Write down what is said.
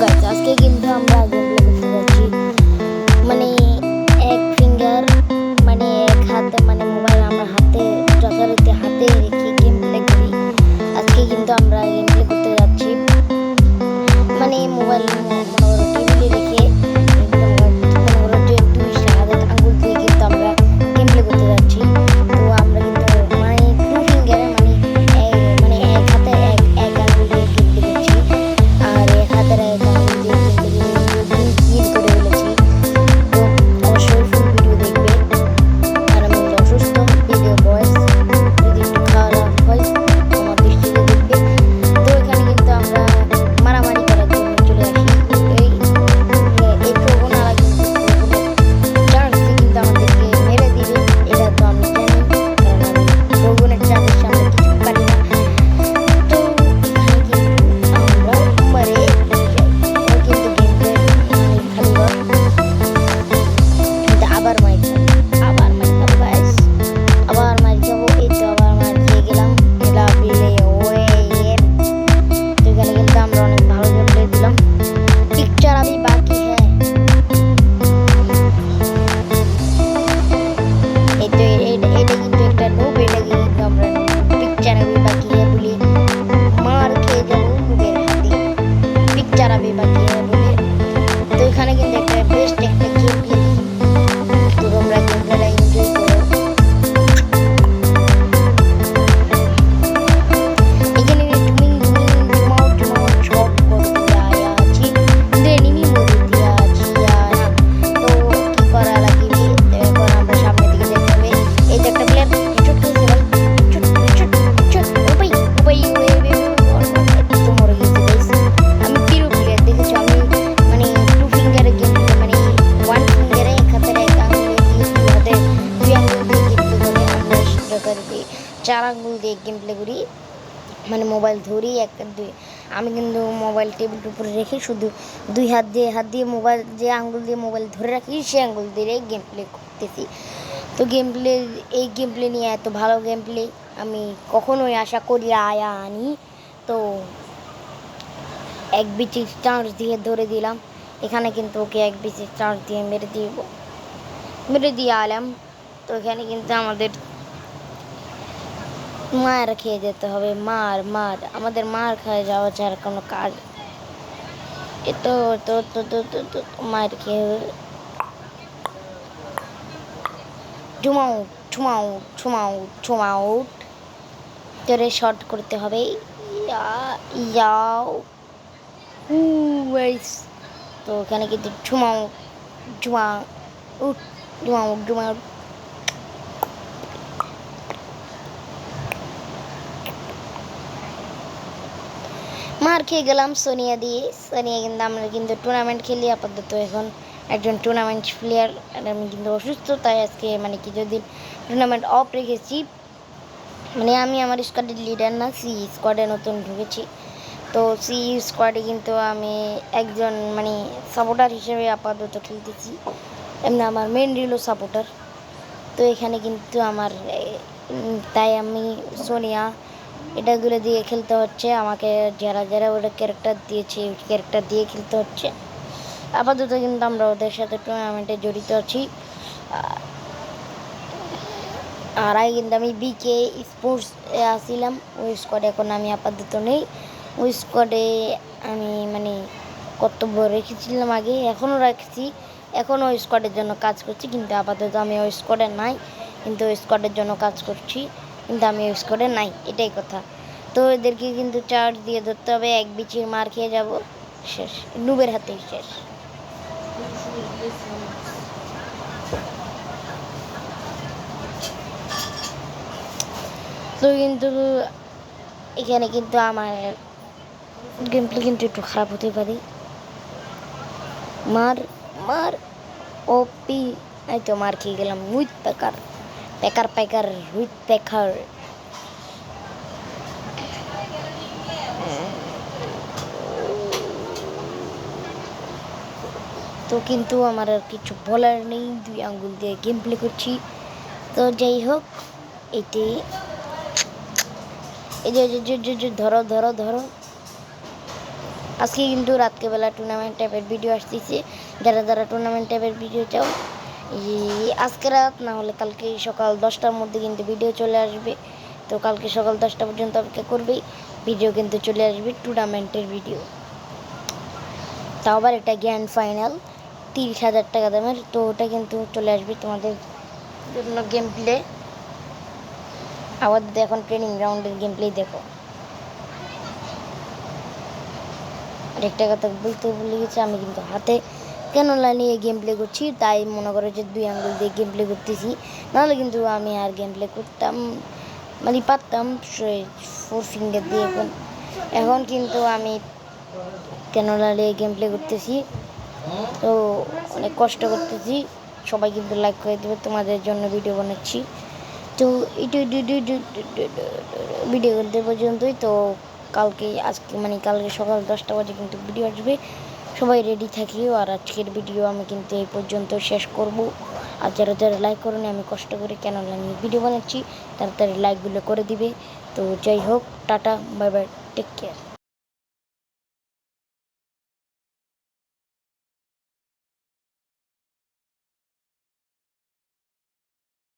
Guys আজকে কিন্তু আমরা গেম প্লে করতে যাচ্ছি মানে এক ফিঙ্গার মানে এক হাতে মানে মোবাইল আমরা হাতে যথারীতি হাতে রেখে গেম প্লে করি। আজকে কিন্তু আমরা গেম প্লে করতে যাচ্ছি মানে মোবাইল মনে করো টেবিলে রেখে মনে করো যে দুই হাতে আঙ্গুল দিয়ে কিন্তু আমরা গেম প্লে করতে যাচ্ছি। তো আমরা কিন্তু মানে টু ফিঙ্গারে মানে মানে এক হাতে এক আঙ্গুল দিয়ে গেম প্লে করছি আর এক হাতের এক আঙ্গুল দিয়ে গেম প্লে ক্লিক করে ফেলেছি। তো অবশ্যই ফুল ভিডিও দেখবে আর আমি অসুস্থ ভিডিও ভয়েস যদি একটু খারাপ হয় আমার দৃষ্টিতে দেখবে। তো এখানে কিন্তু আমরা মারামারি করার জন্য চলে আসি। এই প্রবণতা কিন্তু চান্সে কিন্তু আমাদেরকে মেরে দিবে, এটা তো আমি জানি কারণ আমি প্রবণের চাপের সামনে কিছু পারি না। তো এখানে কিন্তু আমরা মারে যাই ও কিন্তু গেম প্লে খালি আবার মাইক খাবো গাইস, আবার মাইক খাবো। এই তো আবার মাইক খেয়ে গেলাম, এটা প্লে ওয়ে। তো এখানে কিন্তু আমরা অনেক ভালো গেম প্লে দিলাম। পিকচার अभी बाकी है। এই তো এটা কিন্তু একটা নুব, এটা কিন্তু আমরা পিকচার अभी बाकी है বলে মার খেয়ে যাবো নুবের হাতে। পিকচার अभी बाकी है বলে তো এখানে কিন্তু একটা বেস্ট একটা গেম প্লে। তো তোমরা গেম প্লেটা এনজয় করো। এখানে টুমিং টুমাও শট করতে আয়া আছি, কিন্তু এনিমি মরে দিয়া আছি আর। তো কি করা লাগবে, এখন আমরা সামনের দিকে যেতে হবে। এই যে একটা প্লেয়ার চুট খেয়েছে ভাই, চুট চুট চুট ওপাই ওপাই তো মরে গেছে গাইস। আমি পিরো প্লেয়ার দেখেছি, আমি মানে টু ফিঙ্গারে গেম প্লে মানে ওয়ান ফিঙ্গারে এক হাতের এক আঙুল দিয়ে দুই হাতে দুই আঙুল দিয়ে গেম প্লে করে আমরা যথারীতি চার আঙুল দিয়ে গেম প্লে করি মানে মোবাইল ধরি এক দুই। আমি কিন্তু মোবাইল টেবিলের উপরে রেখে শুধু দুই হাত দিয়ে মোবাইল যে আঙ্গুল দিয়ে মোবাইল ধরে রাখি সেই আঙ্গুল দিয়ে গেম প্লে করতেছি। তো গেম প্লে এই গেম প্লে নিয়ে এত ভালো গেম প্লে আমি কখনোই আশা করি আয়া আনি। তো এক বিচি চান্স দিয়ে ধরে দিলাম, এখানে কিন্তু ওকে এক বিচি চান্স দিয়ে মেরে দিয়ে আলাম। তো এখানে কিন্তু আমাদের মার খেয়ে যেতে হবে, মার আমাদের মার খেয়ে যাওয়া ছাড়া কোনো কাজ। এ তো তো তো তো তো তো মার খেয়ে ঝুমাও ঠুমাও ঠুমাও ঠুমাও তোরে শর্ট করতে হবে। ইয়াও তো এখানে কিন্তু ঝুমাও ঝুমা উঠ ঝুমাও ঝুমাও। মার খেয়ে গেলাম সোনিয়া দিয়ে। সোনিয়া কিন্তু আমরা কিন্তু টুর্নামেন্ট খেলি আপাতত, এখন একজন টুর্নামেন্ট প্লেয়ার আর আমি কিন্তু অসুস্থ, তাই আজকে মানে কিছুদিন টুর্নামেন্ট অফ রেখেছি। মানে আমি আমার স্কোয়াডের লিডার না, সি স্কোয়াডে নতুন ঢুকেছি। তো সি স্কোয়াডে কিন্তু আমি একজন মানে সাপোর্টার হিসেবে আপাতত খেলতেছি, এমনি আমার মেন রিলো সাপোর্টার। তো এখানে কিন্তু আমার তাই আমি সোনিয়া এটাগুলো দিয়ে খেলতে হচ্ছে আমাকে, যারা ওটা ক্যারেক্টার দিয়েছে ক্যারেক্টার দিয়ে খেলতে হচ্ছে আপাতত। কিন্তু আমরা ওদের সাথে টুর্নামেন্টে জড়িত আছি। আর আগে কিন্তু আমি বিকে স্পোর্টস আসছিলাম, ওই স্কোয়াডে এখন আমি আপাতত নেই। ওই স্কোয়াডে আমি মানে কর্তব্য রেখেছিলাম আগে, এখনও রাখছি, এখনও ওই স্কোয়াডের জন্য কাজ করছি, কিন্তু আপাতত আমি ওই স্কোয়াডে নাই, কিন্তু ওই স্কোয়াডের জন্য কাজ করছি, কিন্তু আমি ওই স্কোয়াডে নাই, এটাই কথা। তো এদেরকে কিন্তু চার্জ দিয়ে ধরতে হবে, এক বিচির মার খেয়ে যাব, শেষ নুবের হাতেই শেষ। তো কিন্তু এখানে কিন্তু আমার গেম প্লে কিন্তু একটু খারাপ হতে পারে। মার ওপি, এই তো মার খেয়ে গেলাম উইথ প্যাকার উইথ প্যাকার। তো কিন্তু আমার আর কিছু বলার নেই, দুই আঙ্গুল দিয়ে গেম প্লে করছি। তো যাই হোক, এটাই এই যে ধরো আজকে কিন্তু রাত্রেবেলা টুর্নামেন্ট টাইপের ভিডিও আসতেছে। যারা যারা টুর্নামেন্ট টাইপের ভিডিও চাও, আজকে রাত না হলে কালকে সকাল 10টার মধ্যে কিন্তু ভিডিও চলে আসবে। তো কালকে সকাল 10টা পর্যন্ত অপেক্ষা করবেই, ভিডিও কিন্তু চলে আসবে টুর্নামেন্টের ভিডিও। তাও আবার এটা গ্র্যান্ড ফাইনাল 30,000 টাকা দামের। তো ওটা কিন্তু চলে আসবে তোমাদের জন্য গেম প্লে। আবার এখন ট্রেনিং গ্রাউন্ডের গেম প্লে দেখো। আরেকটা কথা বলতে ভুলে গেছি, আমি কিন্তু হাতে ক্যানোলা নিয়ে গেম প্লে করছি, তাই মনে করো যে 2 আঙ্গুল দিয়ে গেম প্লে করতেছি। নাহলে কিন্তু আমি আর গেম প্লে করতাম মানে পারতাম 4 ফিঙ্গার দিয়ে। এখন কিন্তু আমি ক্যানোলা নিয়ে গেম প্লে করতেছি, তো অনেক কষ্ট করতেছি। সবাই কিন্তু লাইক করে দেবে, তোমাদের জন্য ভিডিও বানাচ্ছি। তো ভিডিও করতে পর্যন্তই। তো আজকে মানে কালকে সকাল 10টা বাজে কিন্তু ভিডিও আসবে, সবাই রেডি থাকিও। আর আজকের ভিডিও আমি কিন্তু এই পর্যন্ত শেষ করব। আর যারা যারা লাইক করেনি, আমি কষ্ট করে ক্যানোলা নিয়ে ভিডিও বানাচ্ছি, তাড়াতাড়ি লাইকগুলো করে দিবে। তো যাই হোক, টাটা, বাই বাই, টেক কেয়ার।